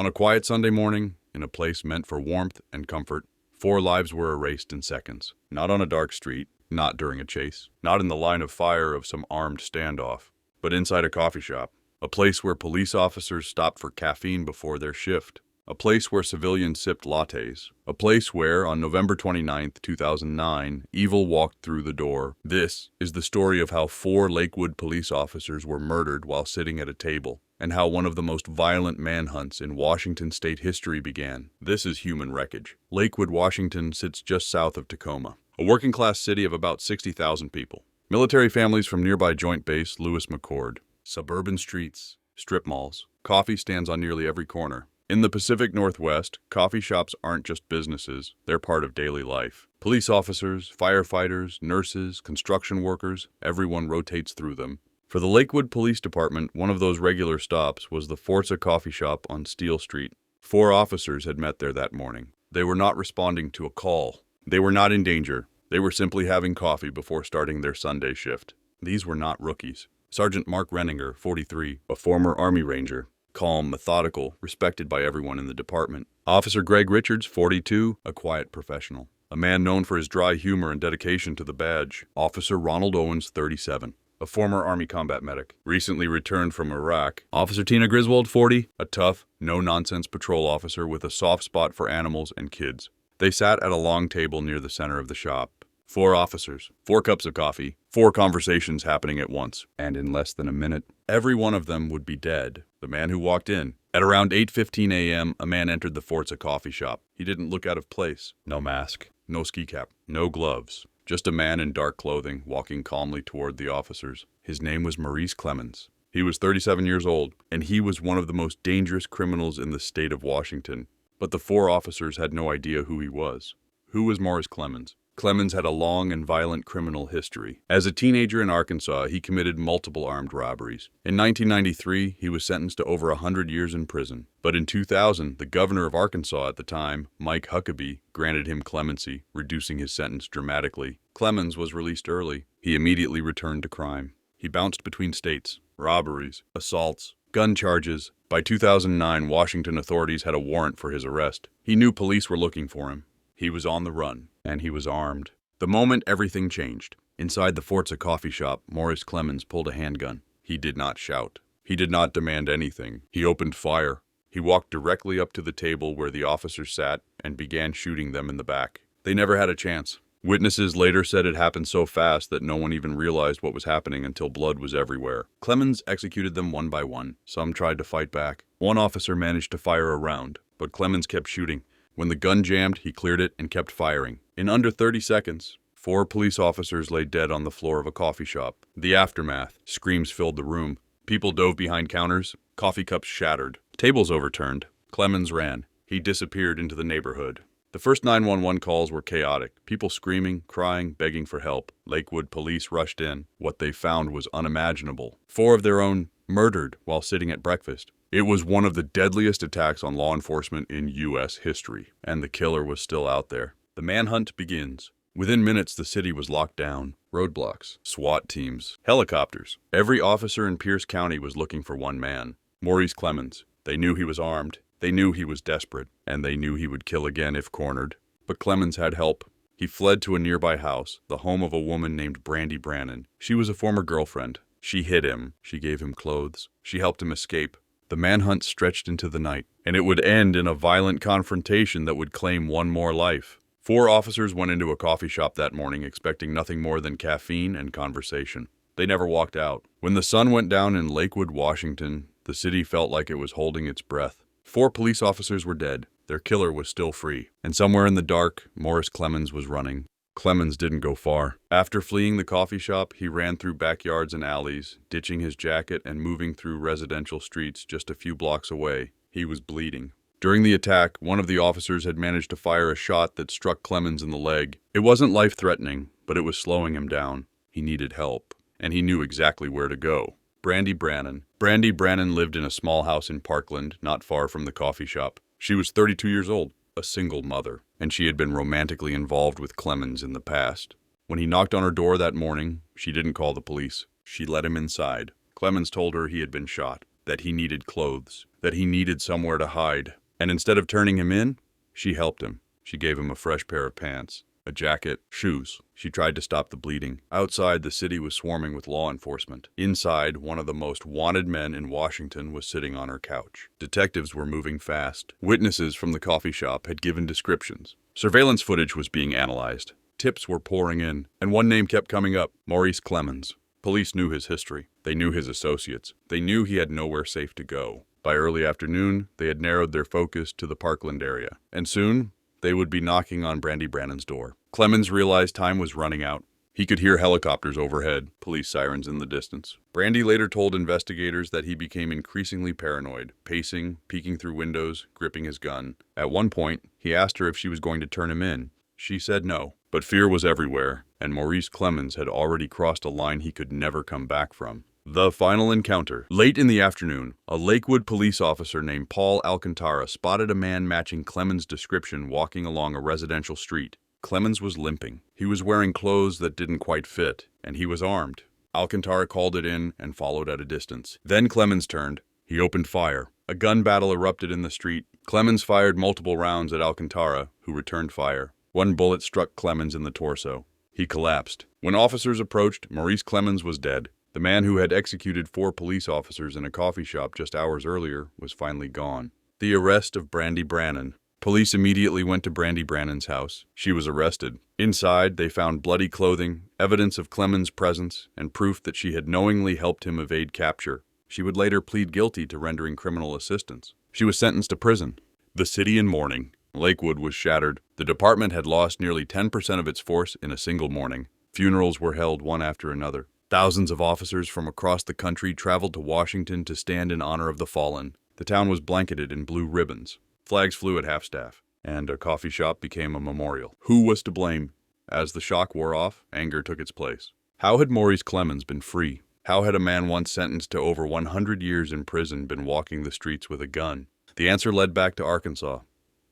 On a quiet Sunday morning, in a place meant for warmth and comfort, 4 lives were erased in seconds. Not on a dark street, not during a chase, not in the line of fire of some armed standoff, but inside a coffee shop. A place where police officers stopped for caffeine before their shift. A place where civilians sipped lattes. A place where, on November 29, 2009, evil walked through the door. This is the story of how 4 Lakewood police officers were murdered while sitting at a table, and how one of the most violent manhunts in Washington state history began. This is human wreckage. Lakewood, Washington sits just south of Tacoma, a working-class city of about 60,000 people. Military families from nearby Joint Base Lewis McChord. Suburban streets, strip malls, coffee stands on nearly every corner. In the Pacific Northwest, coffee shops aren't just businesses, they're part of daily life. Police officers, firefighters, nurses, construction workers, everyone rotates through them. For the Lakewood Police Department, one of those regular stops was the Forza Coffee Shop on Steel Street. 4 officers had met there that morning. They were not responding to a call. They were not in danger. They were simply having coffee before starting their Sunday shift. These were not rookies. Sergeant Mark Renninger, 43, a former Army Ranger. Calm, methodical, respected by everyone in the department. Officer Greg Richards, 42, a quiet professional. A man known for his dry humor and dedication to the badge. Officer Ronald Owens, 37, a former Army combat medic, recently returned from Iraq. Officer Tina Griswold, 40, a tough, no-nonsense patrol officer with a soft spot for animals and kids. They sat at a long table near the center of the shop. 4 officers, 4 cups of coffee, 4 conversations happening at once, and in less than a minute, every one of them would be dead. The man who walked in. At around 8:15 a.m., a man entered the Forza coffee shop. He didn't look out of place. No mask, no ski cap, no gloves. Just a man in dark clothing, walking calmly toward the officers. His name was Maurice Clemens. He was 37 years old, and he was one of the most dangerous criminals in the state of Washington. But the 4 officers had no idea who he was. Who was Maurice Clemens? Clemens had a long and violent criminal history. As a teenager in Arkansas, he committed multiple armed robberies. In 1993, he was sentenced to over 100 years in prison. But in 2000, the governor of Arkansas at the time, Mike Huckabee, granted him clemency, reducing his sentence dramatically. Clemens was released early. He immediately returned to crime. He bounced between states, robberies, assaults, gun charges. By 2009, Washington authorities had a warrant for his arrest. He knew police were looking for him. He was on the run, and he was armed. The moment everything changed. Inside the Forza coffee shop, Maurice Clemens pulled a handgun. He did not shout. He did not demand anything. He opened fire. He walked directly up to the table where the officers sat and began shooting them in the back. They never had a chance. Witnesses later said it happened so fast that no one even realized what was happening until blood was everywhere. Clemens executed them one by one. Some tried to fight back. One officer managed to fire a round, but Clemens kept shooting. When the gun jammed, he cleared it and kept firing. In under 30 seconds, 4 police officers lay dead on the floor of a coffee shop. The aftermath. Screams filled the room. People dove behind counters. Coffee cups shattered. Tables overturned. Clemens ran. He disappeared into the neighborhood. The first 911 calls were chaotic. People screaming, crying, begging for help. Lakewood police rushed in. What they found was unimaginable. 4 of their own murdered while sitting at breakfast. It was one of the deadliest attacks on law enforcement in U.S. history, and the killer was still out there. The manhunt begins. Within minutes, the city was locked down. Roadblocks, SWAT teams, helicopters. Every officer in Pierce County was looking for one man, Maurice Clemens. They knew he was armed. They knew he was desperate, and they knew he would kill again if cornered. But Clemens had help. He fled to a nearby house, the home of a woman named Brandy Brannon. She was a former girlfriend. She hid him. She gave him clothes. She helped him escape. The manhunt stretched into the night, and it would end in a violent confrontation that would claim one more life. 4 officers went into a coffee shop that morning expecting nothing more than caffeine and conversation. They never walked out. When the sun went down in Lakewood, Washington, the city felt like it was holding its breath. 4 police officers were dead. Their killer was still free. And somewhere in the dark, Maurice Clemens was running. Clemens didn't go far. After fleeing the coffee shop, he ran through backyards and alleys, ditching his jacket and moving through residential streets just a few blocks away. He was bleeding. During the attack, one of the officers had managed to fire a shot that struck Clemens in the leg. It wasn't life-threatening, but it was slowing him down. He needed help, and he knew exactly where to go. Brandy Brannon. Brandy Brannon lived in a small house in Parkland, not far from the coffee shop. She was 32 years old. A single mother, and she had been romantically involved with Clemens in the past. When he knocked on her door that morning, she didn't call the police. She let him inside. Clemens told her he had been shot, that he needed clothes, that he needed somewhere to hide. And instead of turning him in, she helped him. She gave him a fresh pair of pants, a jacket, shoes. She tried to stop the bleeding. Outside, the city was swarming with law enforcement. Inside, one of the most wanted men in Washington was sitting on her couch. Detectives were moving fast. Witnesses from the coffee shop had given descriptions. Surveillance footage was being analyzed. Tips were pouring in, and one name kept coming up: Maurice Clemens. Police knew his history. They knew his associates. They knew he had nowhere safe to go. By early afternoon, they had narrowed their focus to the Parkland area. And soon, they would be knocking on Brandy Brannan's door. Clemens realized time was running out. He could hear helicopters overhead, police sirens in the distance. Brandy later told investigators that he became increasingly paranoid, pacing, peeking through windows, gripping his gun. At one point, he asked her if she was going to turn him in. She said no, but fear was everywhere, and Maurice Clemens had already crossed a line he could never come back from. The final encounter. Late in the afternoon, a Lakewood police officer named Paul Alcantara spotted a man matching Clemens' description walking along a residential street. Clemens was limping. He was wearing clothes that didn't quite fit, and he was armed. Alcantara called it in and followed at a distance. Then Clemens turned. He opened fire. A gun battle erupted in the street. Clemens fired multiple rounds at Alcantara, who returned fire. One bullet struck Clemens in the torso. He collapsed. When officers approached, Maurice Clemens was dead. The man who had executed 4 police officers in a coffee shop just hours earlier was finally gone. The arrest of Brandy Brannan. Police immediately went to Brandy Brannan's house. She was arrested. Inside, they found bloody clothing, evidence of Clemens' presence, and proof that she had knowingly helped him evade capture. She would later plead guilty to rendering criminal assistance. She was sentenced to prison. The city in mourning. Lakewood was shattered. The department had lost nearly 10% of its force in a single morning. Funerals were held one after another. Thousands of officers from across the country traveled to Washington to stand in honor of the fallen. The town was blanketed in blue ribbons. Flags flew at half-staff, and a coffee shop became a memorial. Who was to blame? As the shock wore off, anger took its place. How had Maurice Clemens been free? How had a man once sentenced to over 100 years in prison been walking the streets with a gun? The answer led back to Arkansas,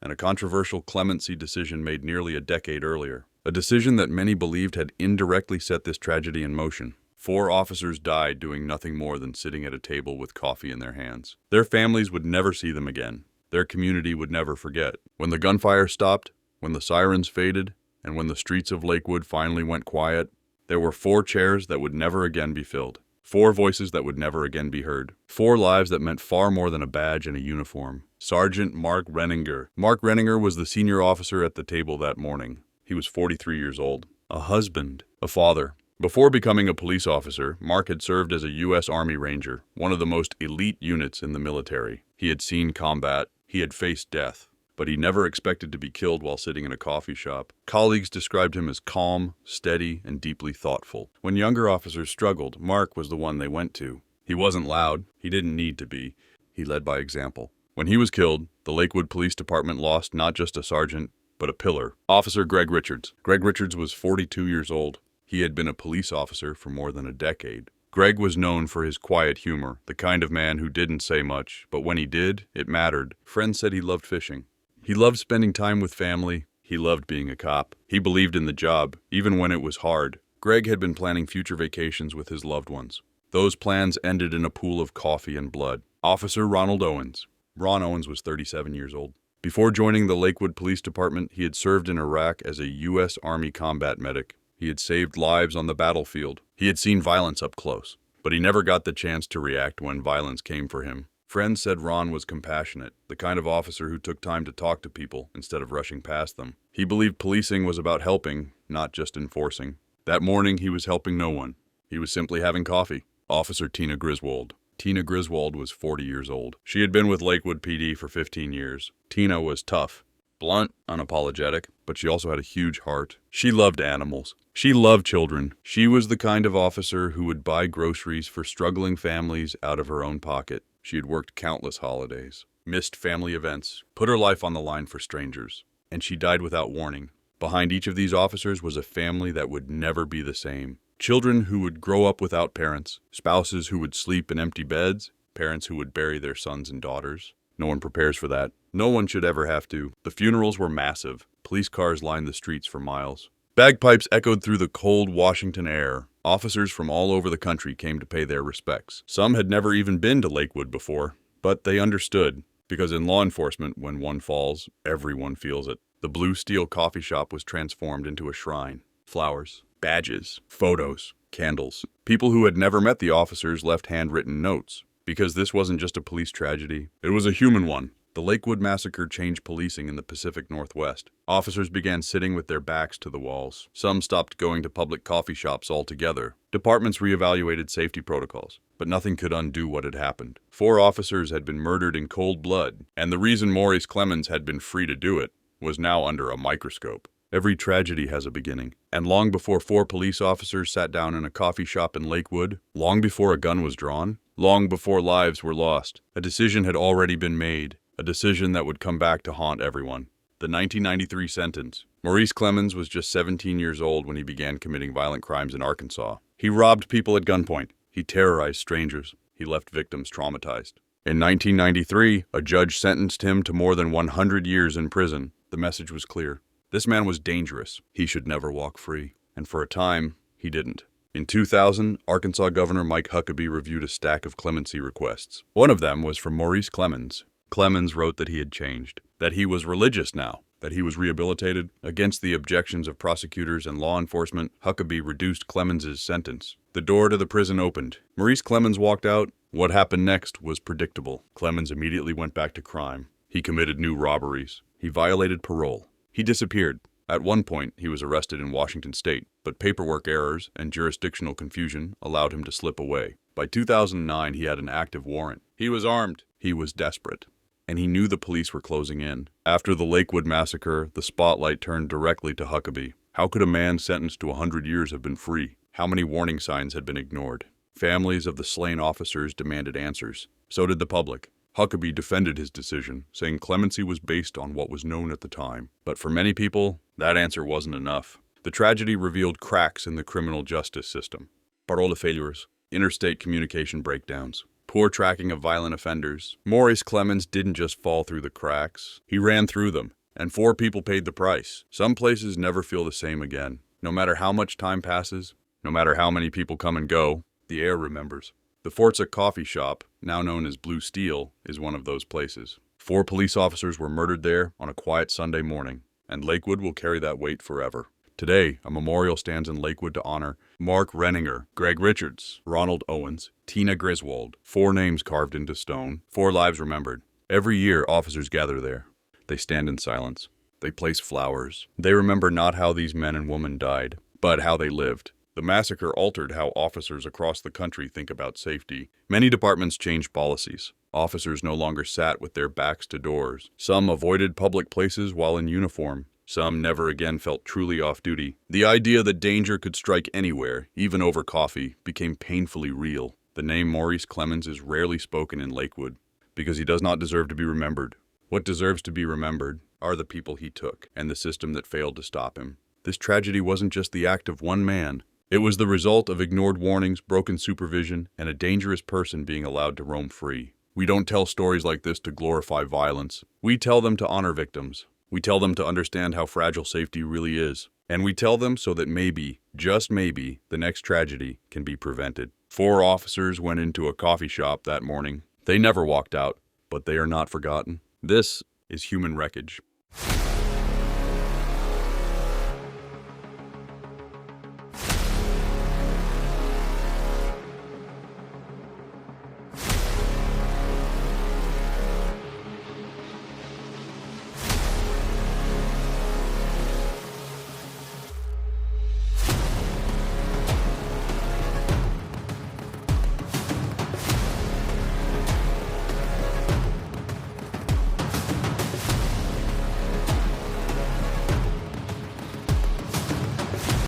and a controversial clemency decision made nearly a decade earlier. A decision that many believed had indirectly set this tragedy in motion. 4 officers died doing nothing more than sitting at a table with coffee in their hands. Their families would never see them again. Their community would never forget. When the gunfire stopped, when the sirens faded, and when the streets of Lakewood finally went quiet, there were 4 chairs that would never again be filled. 4 voices that would never again be heard. 4 lives that meant far more than a badge and a uniform. Sergeant Mark Renninger. Mark Renninger was the senior officer at the table that morning. He was 43 years old. A husband. A father. Before becoming a police officer, Mark had served as a U.S. Army Ranger, one of the most elite units in the military. He had seen combat. He had faced death. But he never expected to be killed while sitting in a coffee shop. Colleagues described him as calm, steady, and deeply thoughtful. When younger officers struggled, Mark was the one they went to. He wasn't loud. He didn't need to be. He led by example. When he was killed, the Lakewood Police Department lost not just a sergeant, but a pillar. Officer Greg Richards. Greg Richards was 42 years old. He had been a police officer for more than a decade. Greg was known for his quiet humor, the kind of man who didn't say much, but when he did, it mattered. Friends said he loved fishing. He loved spending time with family. He loved being a cop. He believed in the job, even when it was hard. Greg had been planning future vacations with his loved ones. Those plans ended in a pool of coffee and blood. Officer Ronald Owens. Ron Owens was 37 years old. Before joining the Lakewood Police Department, he had served in Iraq as a U.S. Army combat medic. He had saved lives on the battlefield. He had seen violence up close, but he never got the chance to react when violence came for him. Friends said Ron was compassionate, the kind of officer who took time to talk to people instead of rushing past them. He believed policing was about helping, not just enforcing. That morning, he was helping no one. He was simply having coffee. Officer Tina Griswold. Tina Griswold was 40 years old. She had been with Lakewood PD for 15 years. Tina was tough, blunt, unapologetic, but she also had a huge heart. She loved animals. She loved children. She was the kind of officer who would buy groceries for struggling families out of her own pocket. She had worked countless holidays, missed family events, put her life on the line for strangers, and she died without warning. Behind each of these officers was a family that would never be the same. Children who would grow up without parents, spouses who would sleep in empty beds, parents who would bury their sons and daughters. No one prepares for that. No one should ever have to. The funerals were massive. Police cars lined the streets for miles. Bagpipes echoed through the cold Washington air. Officers from all over the country came to pay their respects. Some had never even been to Lakewood before. But they understood, because in law enforcement, when one falls, everyone feels it. The Blue Steel coffee shop was transformed into a shrine. Flowers, badges, photos, candles. People who had never met the officers left handwritten notes. Because this wasn't just a police tragedy, it was a human one. The Lakewood Massacre changed policing in the Pacific Northwest. Officers began sitting with their backs to the walls. Some stopped going to public coffee shops altogether. Departments reevaluated safety protocols, but nothing could undo what had happened. 4 officers had been murdered in cold blood, and the reason Maurice Clemens had been free to do it was now under a microscope. Every tragedy has a beginning, and long before 4 police officers sat down in a coffee shop in Lakewood, long before a gun was drawn, long before lives were lost, a decision had already been made. A decision that would come back to haunt everyone. The 1993 sentence. Maurice Clemens was just 17 years old when he began committing violent crimes in Arkansas. He robbed people at gunpoint. He terrorized strangers. He left victims traumatized. In 1993, a judge sentenced him to more than 100 years in prison. The message was clear. This man was dangerous. He should never walk free. And for a time, he didn't. In 2000, Arkansas Governor Mike Huckabee reviewed a stack of clemency requests. One of them was from Maurice Clemens. Clemens wrote that he had changed, that he was religious now, that he was rehabilitated. Against the objections of prosecutors and law enforcement, Huckabee reduced Clemens's sentence. The door to the prison opened. Maurice Clemens walked out. What happened next was predictable. Clemens immediately went back to crime. He committed new robberies. He violated parole. He disappeared. At one point, he was arrested in Washington state, but paperwork errors and jurisdictional confusion allowed him to slip away. By 2009, he had an active warrant. He was armed. He was desperate. And he knew the police were closing in. After the Lakewood Massacre, the spotlight turned directly to Huckabee. How could a man sentenced to 100 years have been free? How many warning signs had been ignored? Families of the slain officers demanded answers. So did the public. Huckabee defended his decision, saying clemency was based on what was known at the time. But for many people, that answer wasn't enough. The tragedy revealed cracks in the criminal justice system. Parole failures, interstate communication breakdowns, poor tracking of violent offenders. Maurice Clemens didn't just fall through the cracks. He ran through them, and 4 people paid the price. Some places never feel the same again. No matter how much time passes, no matter how many people come and go, the air remembers. The Forza coffee shop, now known as Blue Steel, is one of those places. 4 police officers were murdered there on a quiet Sunday morning, and Lakewood will carry that weight forever. Today, a memorial stands in Lakewood to honor Mark Renninger, Greg Richards, Ronald Owens, Tina Griswold. 4 names carved into stone, 4 lives remembered. Every year, officers gather there. They stand in silence. They place flowers. They remember not how these men and women died, but how they lived. The massacre altered how officers across the country think about safety. Many departments changed policies. Officers no longer sat with their backs to doors. Some avoided public places while in uniform. Some never again felt truly off-duty. The idea that danger could strike anywhere, even over coffee, became painfully real. The name Maurice Clemens is rarely spoken in Lakewood, because he does not deserve to be remembered. What deserves to be remembered are the people he took, and the system that failed to stop him. This tragedy wasn't just the act of one man. It was the result of ignored warnings, broken supervision, and a dangerous person being allowed to roam free. We don't tell stories like this to glorify violence. We tell them to honor victims. We tell them to understand how fragile safety really is. And we tell them so that maybe, just maybe, the next tragedy can be prevented. 4 officers went into a coffee shop that morning. They never walked out, but they are not forgotten. This is human wreckage.